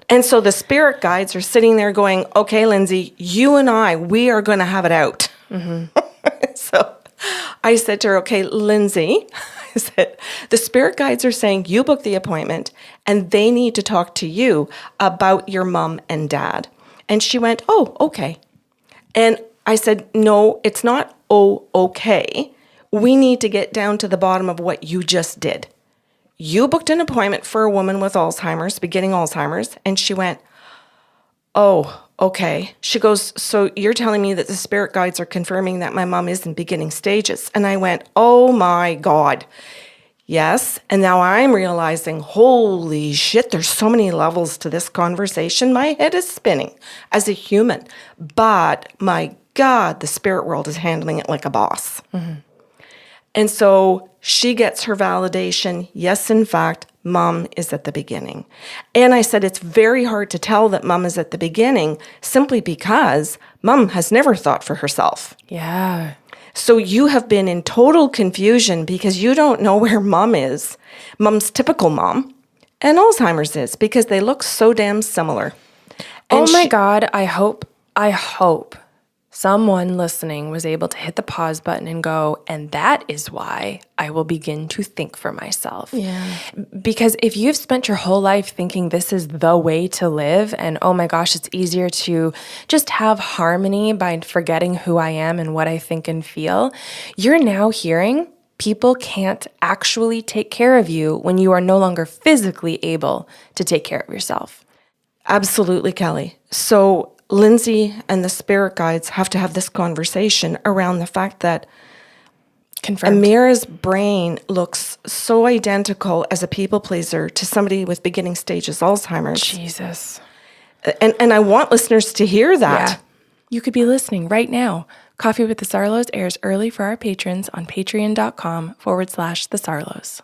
And so the spirit guides are sitting there going, okay, Lindsay, you and we are going to have it out. So I said to her, okay, Lindsay, I said, the spirit guides are saying you book the appointment and they need to talk to you about your mom and dad. And she went, oh, okay. And I said, no, it's not, oh, okay. We need to get down to the bottom of what you just did. You booked an appointment for a woman with Alzheimer's, beginning Alzheimer's. And she went, oh, okay. She goes, so you're telling me that the spirit guides are confirming that my mom is in beginning stages. And I went, oh my God. Yes. And now I'm realizing, holy shit, there's so many levels to this conversation. My head is spinning as a human. But my God, the spirit world is handling it like a boss. And so she gets her validation. Yes, in fact, mom is at the beginning. And I said, it's very hard to tell that mom is at the beginning simply because mom has never thought for herself. Yeah. So you have been in total confusion because you don't know where mom is, mom's typical mom, and Alzheimer's is because they look so damn similar. And oh my God, I hope someone listening was able to hit the pause button and go, and that is why I will begin to think for myself. Yeah. Because if you've spent your whole life thinking this is the way to live, and oh my gosh, it's easier to just have harmony by forgetting who I am and what I think and feel, you're now hearing people can't actually take care of you when you are no longer physically able to take care of yourself. Absolutely, Kelly. So Lindsay and the spirit guides have to have this conversation around the fact that Confirmed. Amira's brain looks so identical as a people pleaser to somebody with beginning stages Alzheimer's. Jesus. And I want listeners to hear that. Yeah. You could be listening right now. Coffee with the Sarlos airs early for our patrons on patreon.com/the Sarlos.